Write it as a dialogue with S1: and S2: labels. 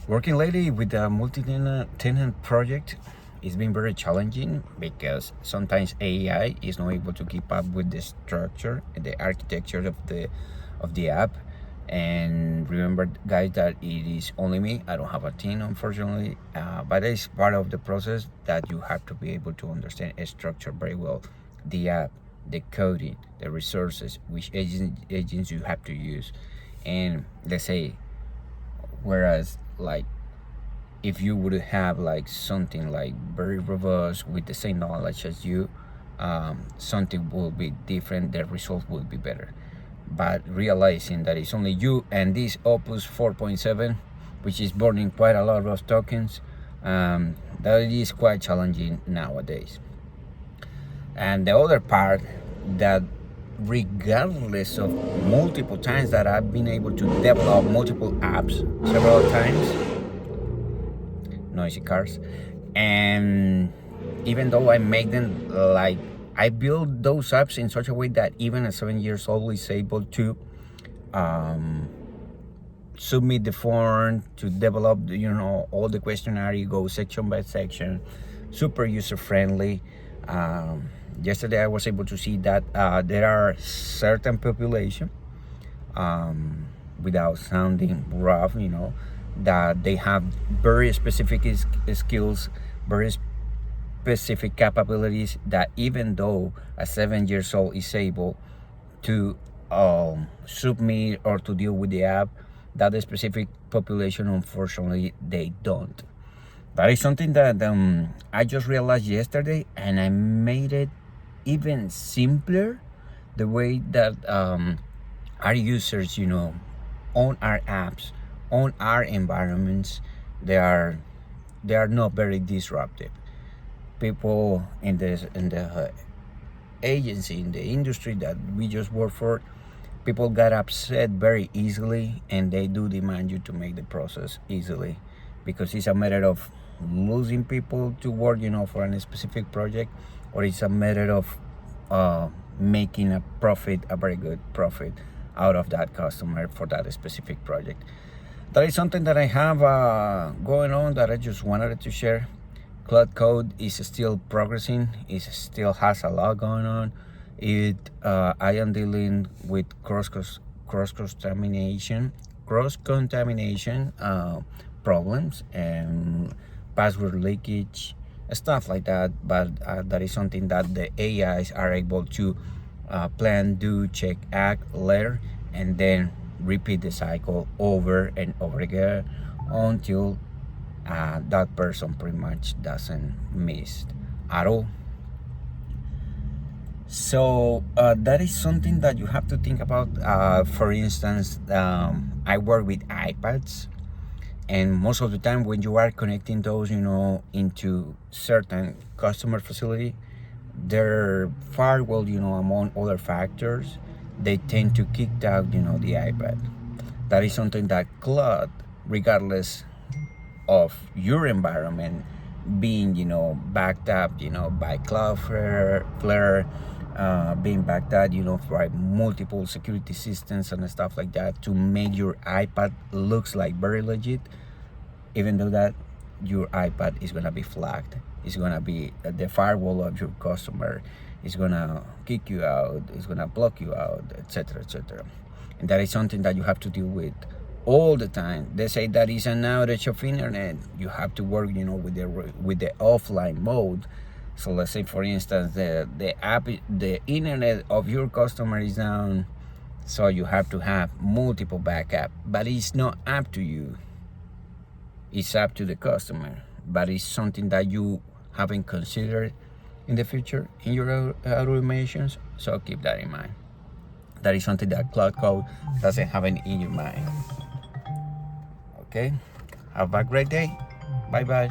S1: Working lately with a multi-tenant project has been very challenging because sometimes AI is not able to keep up with the structure and the architecture of the app. And remember, guys, that it is only me. I don't have a team, unfortunately, but it's part of the process that you have to be able to understand and structure very well the app, the coding, the resources, which agents you have to use, and let's say, whereas like if you would have like something like very robust with the same knowledge as you, something will be different, the result will be better. But realizing that it's only you and this Opus 4.7, which is burning quite a lot of tokens, that is quite challenging nowadays. And the other part, that regardless of multiple times that I've been able to develop multiple apps several times, noisy cars, and even though I make them, like I build those apps in such a way that even a 7 years old is able to submit the form, to develop all the questionnaire, you go section by section, super user friendly. Yesterday I was able to see that there are certain population, without sounding rough, that they have very specific skills, very specific capabilities, that even though a 7 years old is able to submit or to deal with the app, that the specific population, unfortunately, they don't. That is something that I just realized yesterday, and I made it even simpler, the way that our users, on our apps, on our environments, they are not very disruptive. People in the agency, in the industry that we just work for, people get upset very easily, and they do demand you to make the process easily, because it's a matter of losing people to work, for a specific project, or it's a matter of making a profit, a very good profit, out of that customer for that specific project. That is something that I have going on, that I just wanted to share. Cloud Code is still progressing. It still has a lot going on. I am dealing with cross contamination problems and password leakage, stuff like that. But that is something that the AIs are able to plan, do, check, act, learn, and then repeat the cycle over and over again until that person pretty much doesn't miss at all. So that is something that you have to think about. For instance, I work with iPads, and most of the time when you are connecting those, into certain customer facility, their firewall, among other factors, they tend to kick out, the iPad. That is something that Cloud, regardless of your environment being, backed up, by Cloudflare, being backed up, by multiple security systems and stuff like that, to make your iPad looks like very legit, even though that your iPad is gonna be flagged. It's gonna be the firewall of your customer is gonna kick you out, it's gonna block you out, etc., etc. And that is something that you have to deal with all the time. They say that is an outage of internet. You have to work, with the offline mode. So let's say, for instance, the internet of your customer is down, so you have to have multiple backup. But it's not up to you. It's up to the customer. But it's something that you haven't considered in the future in your automations. So keep that in mind. That is something that Cloud Code doesn't have in your mind. Okay, have a great day. Bye bye.